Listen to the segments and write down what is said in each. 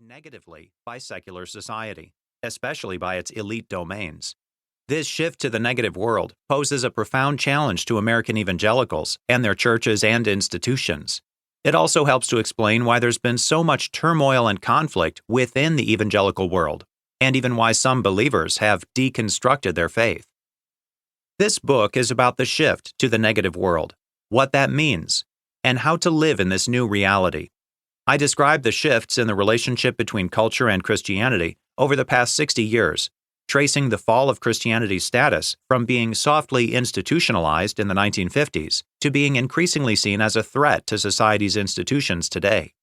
negatively by secular society, especially by its elite domains. This shift to the negative world poses a profound challenge to American evangelicals and their churches and institutions. It also helps to explain why there's been so much turmoil and conflict within the evangelical world, and even why some believers have deconstructed their faith. This book is about the shift to the negative world, what that means, and how to live in this new reality. I describe the shifts in the relationship between culture and Christianity over the past 60 years, tracing the fall of Christianity's status from being softly institutionalized in the 1950s to being increasingly seen as a threat to society's institutions today.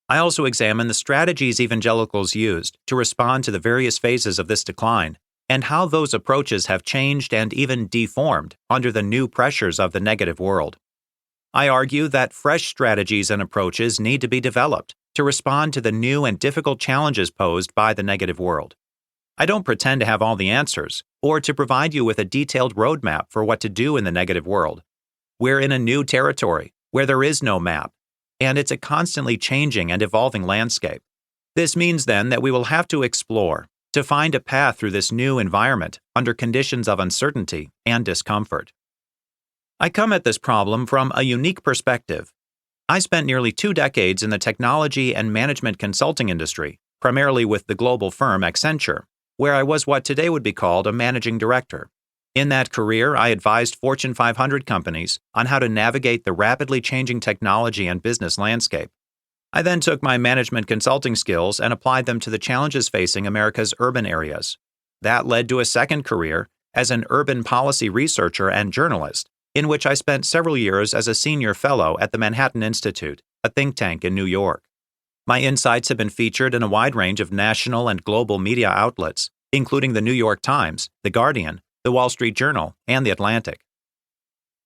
I also examine the strategies evangelicals used to respond to the various phases of this decline and how those approaches have changed and even deformed under the new pressures of the negative world. I argue that fresh strategies and approaches need to be developed to respond to the new and difficult challenges posed by the negative world. I don't pretend to have all the answers or to provide you with a detailed roadmap for what to do in the negative world. We're in a new territory where there is no map, and it's a constantly changing and evolving landscape. This means then that we will have to explore to find a path through this new environment under conditions of uncertainty and discomfort. I come at this problem from a unique perspective. I spent nearly 2 decades in the technology and management consulting industry, primarily with the global firm Accenture, where I was what today would be called a managing director. In that career, I advised Fortune 500 companies on how to navigate the rapidly changing technology and business landscape. I then took my management consulting skills and applied them to the challenges facing America's urban areas. That led to a second career as an urban policy researcher and journalist, in which I spent several years as a senior fellow at the Manhattan Institute, a think tank in New York. My insights have been featured in a wide range of national and global media outlets, including the New York Times, The Guardian, The Wall Street Journal, and The Atlantic.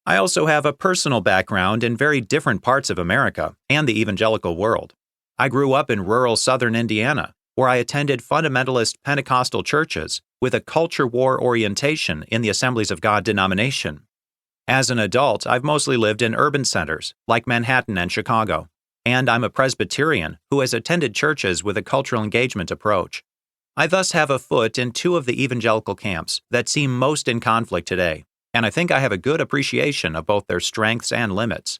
I also have a personal background in very different parts of America and the evangelical world. I grew up in rural southern Indiana, where I attended fundamentalist Pentecostal churches with a culture war orientation in the Assemblies of God denomination. As an adult, I've mostly lived in urban centers like Manhattan and Chicago, and I'm a Presbyterian who has attended churches with a cultural engagement approach. I thus have a foot in 2 of the evangelical camps that seem most in conflict today, and I think I have a good appreciation of both their strengths and limits.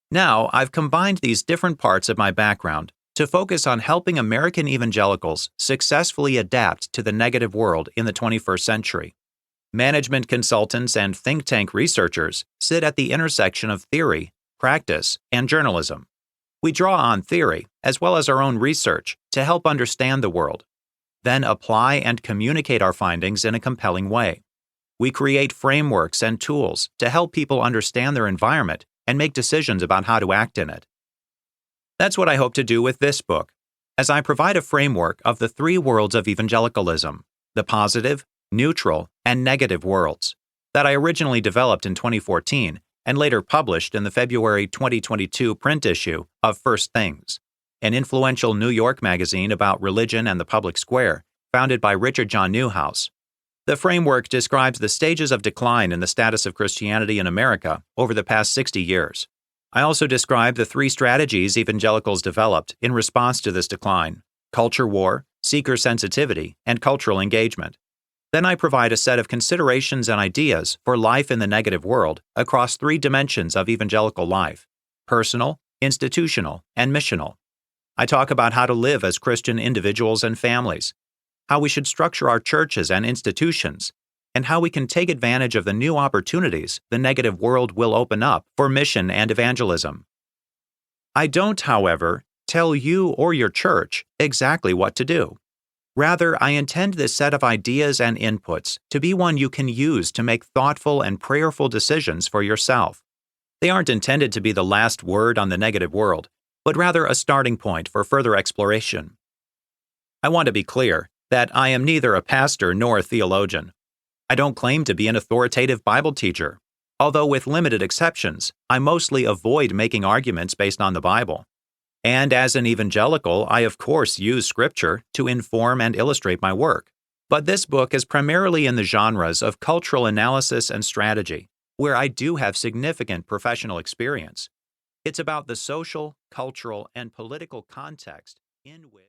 Now, I've combined these different parts of my background to focus on helping American evangelicals successfully adapt to the negative world in the 21st century. Management consultants and think tank researchers sit at the intersection of theory, practice, and journalism. We draw on theory, as well as our own research, to help understand the world, then apply and communicate our findings in a compelling way. We create frameworks and tools to help people understand their environment and make decisions about how to act in it. That's what I hope to do with this book, as I provide a framework of the 3 worlds of evangelicalism: the positive, neutral, and negative worlds, that I originally developed in 2014 and later published in the February 2022 print issue of First Things, an influential New York magazine about religion and the public square, founded by Richard John Newhouse. The framework describes the stages of decline in the status of Christianity in America over the past 60 years. I also describe the 3 strategies evangelicals developed in response to this decline: culture war, seeker sensitivity, and cultural engagement. Then I provide a set of considerations and ideas for life in the negative world across 3 dimensions of evangelical life: personal, institutional, and missional. I talk about how to live as Christian individuals and families, how we should structure our churches and institutions, and how we can take advantage of the new opportunities the negative world will open up for mission and evangelism. I don't, however, tell you or your church exactly what to do. Rather, I intend this set of ideas and inputs to be one you can use to make thoughtful and prayerful decisions for yourself. They aren't intended to be the last word on the negative world, but rather a starting point for further exploration. I want to be clear that I am neither a pastor nor a theologian. I don't claim to be an authoritative Bible teacher, although with limited exceptions, I mostly avoid making arguments based on the Bible. And as an evangelical, I of course use Scripture to inform and illustrate my work. But this book is primarily in the genres of cultural analysis and strategy, where I do have significant professional experience. It's about the social, cultural, and political context in which